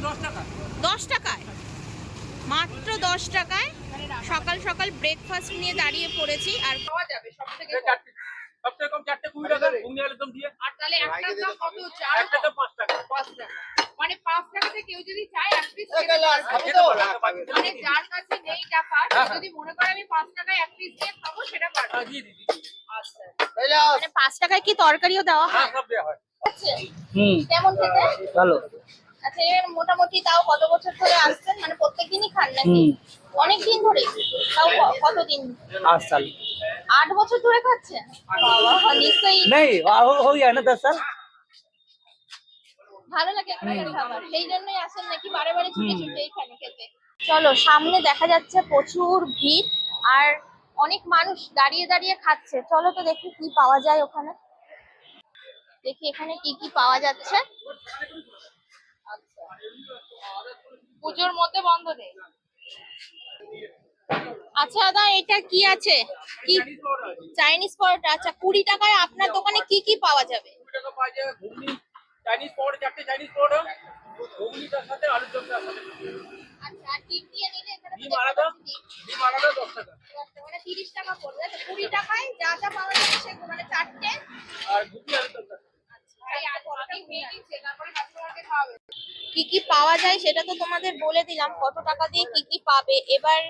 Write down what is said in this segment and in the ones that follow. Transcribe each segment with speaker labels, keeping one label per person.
Speaker 1: 10 টাকায়, মাত্র 10 টাকায় সকাল সকাল ব্রেকফাস্ট নিয়ে দাঁড়িয়ে পড়েছি। আর
Speaker 2: পাওয়া যাবে সবথেকে কম 4টে 20 টাকা ঘুগনি আলুদম দিয়ে। আর তাহলে একটা দাম কত হচ্ছে? আর একটা দাম 5 টাকা। 5 টাকা মানে 5 টাকাতে কেউ যদি চায় এক পিস খেতে পারবে। মানে যার কাছে নেই টাকা যদি মনে করে আমি 5 টাকায় এক পিস দিয়ে খাবো সেটা পারবে। জি দিদি। আচ্ছা
Speaker 1: মানে 5 টাকায় কি তরকারিও দেওয়া হয়?
Speaker 2: হ্যাঁ সব দেওয়া হয়।
Speaker 1: আচ্ছা কেমন খেতে?
Speaker 3: ভালো।
Speaker 1: আচ্ছা এর মোটামুটি তাও কত বছর ধরে আসছেন? মানে প্রত্যেকদিনই খান নাকি? অনেক দিন ধরে? তাও কতদিন?
Speaker 3: 8 साल
Speaker 1: 8 বছর ধরে খাচ্ছেন? বাবা নিশ্চয়ই
Speaker 3: नहीं हो गया ना 10 साल।
Speaker 1: ভালো লাগে এখানকার খাবার, সেই জন্যই আসেন নাকি বারে বারে ছুটে ছুটে এখানে খেতে? চলো, সামনে দেখা যাচ্ছে প্রচুর ভিড় আর অনেক মানুষ দাঁড়িয়ে দাঁড়িয়ে খাচ্ছে। চলো তো দেখি কি পাওয়া যায় ওখানে, দেখি এখানে কি কি পাওয়া যাচ্ছে।
Speaker 2: পুজোর মধ্যে বন্ধ নেই।
Speaker 1: আচ্ছা দাদা, এটা কি আছে? কি চাইনিজ পরোটা? আচ্ছা 20 টাকায় আপনার দোকানে কি কি পাওয়া যাবে?
Speaker 2: 20 টাকা পাওয়া যায় ঘুগনি, চাইনিজ পরোটা, 4টে চাইনিজ পরোটা, ঘুগনিটার সাথে আলুর দমটার সাথে।
Speaker 1: আচ্ছা আর ডিম দিয়ে নিলে এখানে তো
Speaker 2: ডিম আলাদা, ডিম আলাদা 10 টাকা।
Speaker 1: মানে 30 টাকা পড়বে। আচ্ছা 20 টাকায় যা যা পাওয়া যাবে সেগুলো মানে 4টে
Speaker 2: আর ঘুগনি আলুর দমটা।
Speaker 1: কি কি পাওয়া যায় সেটা তো তোমাদের বলে দিলাম, কত টাকা দিয়ে কি কি পাবে। এবার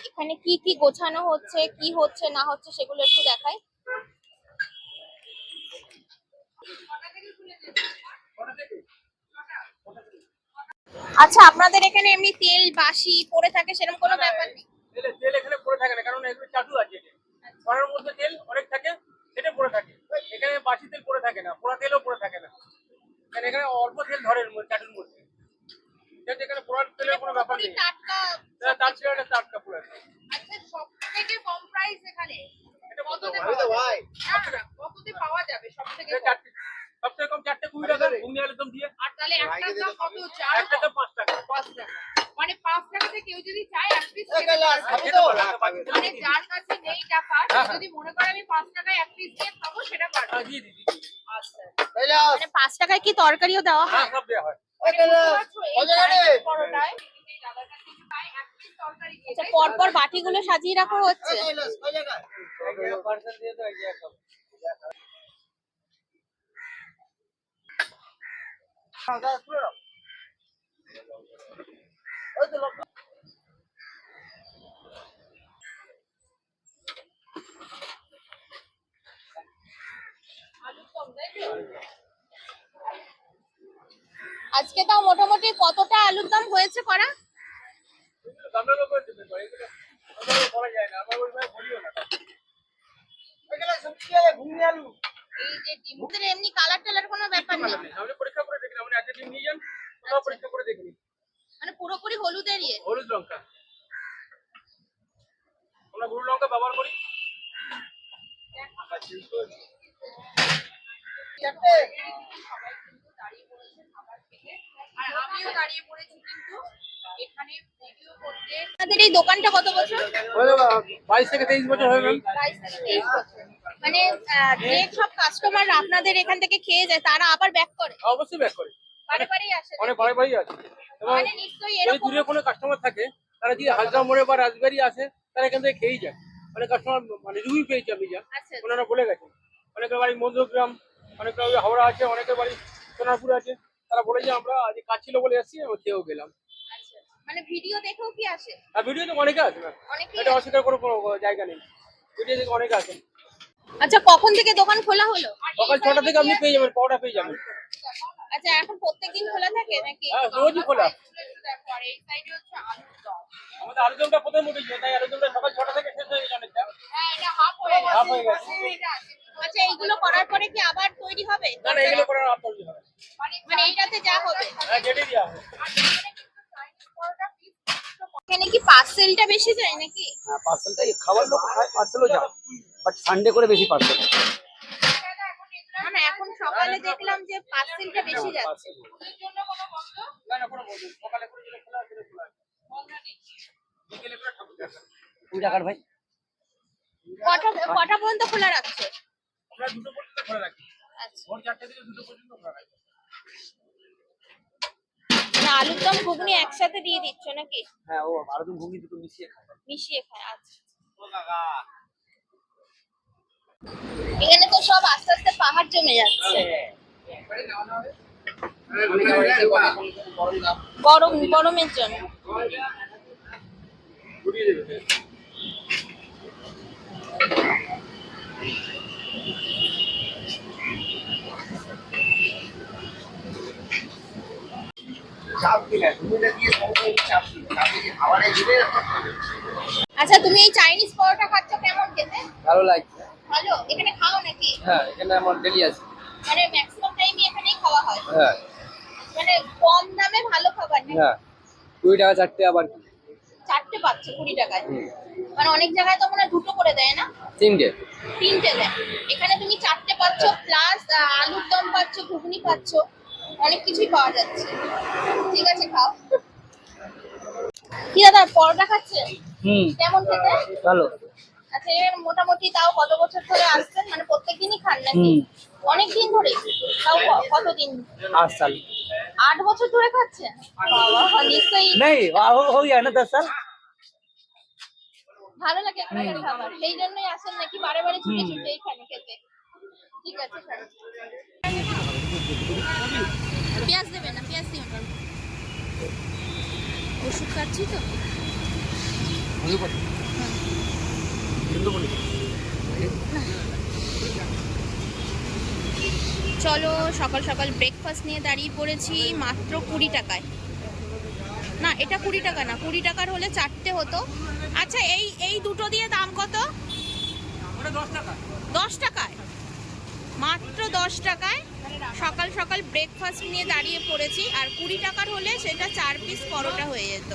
Speaker 1: এখানে কি কি গোছানো হচ্ছে, কি হচ্ছে না হচ্ছে সেগুলো একটু দেখাই। আচ্ছা আপনাদের এখানে এমনি তেল বাসি পড়ে থাকে সেরকম কোনো ব্যাপার নেই?
Speaker 2: তেল এখানে পড়ে থাকে না, কারণ এগুলো চাটু আছে। কড়ার মধ্যে তেল অনেক থাকে, সেটা পড়ে থাকে। এখানে বাসি তেল পড়ে থাকে না, পোড়া তেলও পড়ে থাকে না। কারণ এখানে অল্প তেল ধরে চাটুর মধ্যে। এখানে পোড়া তেলের কোনো ব্যাপার নেই।
Speaker 1: টাটকা
Speaker 2: তার ছিল এটা টাটকা পুরো।
Speaker 1: আচ্ছা সবথেকে কম প্রাইস এখানে
Speaker 2: এটা কততে
Speaker 1: পাওয়া যাবে? সবথেকে
Speaker 2: সবথেকে কম 4টে 20 টাকা ঘুগনি আলুদম দিয়ে।
Speaker 1: আর তাহলে একটা দাম কত হচ্ছে? আর
Speaker 2: একটা দাম 5 টাকা।
Speaker 1: 5 টাকা মানে 5 টাকাতে কেউ যদি চায় এক পিস
Speaker 2: খেতে পারবে।
Speaker 1: মানে যার কাছে নেই টাকা যদি মনে করে আমি 5 টাকায় এক পিস দিয়ে খাবো সেটা পারবে।
Speaker 2: জি দিদি।
Speaker 1: আচ্ছা মানে 5 টাকায় কি তরকারিও দেওয়া হয়?
Speaker 2: হ্যাঁ সব দেওয়া হয়।
Speaker 1: পরোটায় আচ্ছা পরপর বাটিগুলো সাজিয়ে রাখা হচ্ছে। আজকে তাও মোটামুটি কতটা আলুর দম হয়েছে করা?
Speaker 2: দামের উপর ডিপেন্ড করে, এগুলো আমরা বলা যায় না, আমরা ওইভাবে বলিও না। এগুলো সবজি ঘুগনি আলু।
Speaker 1: এই যে ডিমদের এমনি কালার টালার কোনো ব্যাপার নেই?
Speaker 2: আমরা পরীক্ষা করে দেখি না, মানে একটা ডিম নিয়ে যান, আমরা পরীক্ষা করে দেখি।
Speaker 1: মানে পুরোপুরি হলুদের ইয়ে?
Speaker 2: হলুদ লঙ্কা, আমরা গুঁড়ো লঙ্কা ব্যবহার করি।
Speaker 1: আর আমিও দাঁড়িয়ে পড়েছি কিন্তু এখানে ভিডিও করতে। আপনাদের এই দোকানটা কত বছর?
Speaker 2: 22 থেকে 23 বছর হয়ে গেল।
Speaker 1: 22 থেকে 23 বছর। মানে যে সব কাস্টমার আপনাদের এখান থেকে খেয়ে যায় তারা আবার ব্যাক করে?
Speaker 2: অবশ্যই ব্যাক করে,
Speaker 1: বারে বারেই আসে?
Speaker 2: অনেক বারে আছে। এবং
Speaker 1: মানে নিশ্চয়ই
Speaker 2: যদি
Speaker 1: এরকম
Speaker 2: দূরে কোনো কাস্টমার থাকে, তারা যদি হাজরা মোড়ে বা রাজবাড়ি আসে, তারা এখান থেকে খেয়েই যায়। অনেক কাস্টমার মানে রিভিউ পেয়েছি আমি, যা
Speaker 1: আচ্ছা
Speaker 2: ওনারা বলে গেছেন। অনেকের বাড়ি মধ্যগ্রাম, অনেকের বাড়ি হাওড়া আছে, অনেকের বাড়ি সোনারপুর আছে। তারা বলে যে আমরা আজ কাজ ছিল বলে এসেছি, আমরা খেয়েও গেলাম।
Speaker 1: আচ্ছা মানে ভিডিও দেখেও কি আসে?
Speaker 2: আর ভিডিও তো অনেকে আছে না,
Speaker 1: অনেকেই
Speaker 2: এটা অস্বীকার কোনো জায়গা নেই। ভিডিও থেকে অনেকে আছে।
Speaker 1: আচ্ছা কখন থেকে দোকান খোলা হলো?
Speaker 2: সকাল 6টা থেকে আপনি পেয়ে যাবেন, পরোটা পেয়ে যাবেন।
Speaker 1: আচ্ছা এখন প্রত্যেকদিন খোলা থাকে নাকি?
Speaker 2: হ্যাঁ রোজই খোলা।
Speaker 1: আর এই সাইডে হচ্ছে আলুর দম।
Speaker 2: আমাদের আলুদমটা প্রথম উঠেছিল, তাই আলুদমটা সকাল 6টা থেকে শেষ হয়ে গেছে অনেকটা।
Speaker 1: হ্যাঁ এটা হাফ হয়ে গেছে।
Speaker 2: হাফ হয়ে গেছে।
Speaker 1: আচ্ছা এইগুলো করার পরে কি আবার তৈরি হবে?
Speaker 2: না না, এগুলো করার আর তৈরি হবে।
Speaker 1: মানে এইটাতে যা হবে?
Speaker 2: হ্যাঁ যেটাই দেওয়া হবে।
Speaker 1: এখানে কি পার্সেলটা বেশি যায় নাকি?
Speaker 3: হ্যাঁ পার্সেলটা খাবার লোক খায়, পার্সেলও যায়, বাট সানডে করে বেশি পার্সেল।
Speaker 1: না না এখন সকালে দেখলাম যে পার্সেলটা বেশি যাচ্ছে।
Speaker 2: না না কোনো বলবেন, সকালে করে যেটা খোলা আছে সেটা খোলা আছে, বন্ধ নেই। বিকেলে করে ঠাকুর দেখা।
Speaker 3: ওই টাকার ভাই
Speaker 1: কটা পর্যন্ত খোলা রাখছে?
Speaker 2: আমরা 2টো পর্যন্ত খোলা রাখি।
Speaker 1: আচ্ছা
Speaker 2: ভোর 4টা থেকে 2টো পর্যন্ত খোলা রাখি।
Speaker 1: আলুর দম ঘুগনি একসাথে দিয়ে দিচ্ছ নাকি?
Speaker 3: হ্যাঁ, ও আলুদম ঘুগনি দুটো মিশিয়ে খায়।
Speaker 1: মিশিয়ে খায়, আচ্ছা। এখানে তো সব আস্তে আস্তে পাহাড় জমে যাচ্ছে। গরমের জন্য। আচ্ছা, তুমি এই চাইনিজ পরোটা খাচ্ছ, কেমন খেতে?
Speaker 3: ভালো লাগছে।
Speaker 1: ভালো? এখানে খাও নাকি?
Speaker 3: হ্যাঁ, এখানে আমার ডেলি আছে।
Speaker 1: মানে ম্যাক্সিমাম টাইমই এখানেই খাওয়া হয়?
Speaker 3: হ্যাঁ
Speaker 1: মানে কম দামে ভালো খাবার নাকি?
Speaker 3: হ্যাঁ, 20 টাকা চারটে, আবার কি
Speaker 1: চারটে পাচ্ছ 20 টাকায়? মানে অনেক জায়গায় তো মনে হয় দুটো করে দেয় না?
Speaker 3: তিনটে।
Speaker 1: তিনটে দেয়, এখানে তুমি চারটে পাচ্ছ, প্লাস আলুর দম পাচ্ছ, ঘুগনি পাচ্ছ, অনেক কিছুই পাওয়া যাচ্ছে। ঠিক আছে, খাও। কি দাদা, পরোটা খাচ্ছে? কেমন খেতে?
Speaker 3: ভালো।
Speaker 1: আচ্ছা, এর মোটামুটি তাও কত বছর ধরে আসছেন? মানে প্রত্যেকদিনই খান নাকি? অনেক দিন ধরে? তাও কতদিন?
Speaker 3: 8 साल।
Speaker 1: 8 বছর ধরে খাচ্ছেন? বাবা, নিশ্চয়ই
Speaker 3: नहीं, हो गया ना 10 साल।
Speaker 1: ভালো লাগে আপনাদের খাবার, সেই জন্যই আসেন নাকি বারে বারে ছুটে ছুটে এখানে খেতে? ঠিক আছে স্যার। পেঁয়াজ দেবেন না? পেঁয়াজ দিও না, ওষুধ খাচ্ছি তো। চলো, সকাল সকাল ব্রেকফাস্ট নিয়ে দাঁড়িয়ে পড়েছি মাত্র 20 টাকায়। না, এটা 20 টাকা না, 20 টাকার হলে চারটে হতো। আচ্ছা, এই দুটো দিয়ে দাম কত? 10 টাকায়, মাত্র 10 টাকায় সকাল সকাল ব্রেকফাস্ট নিয়ে দাঁড়িয়ে পড়েছি। আর 20 টাকার হলে সেটা 4 পিস পরোটা হয়ে যেত।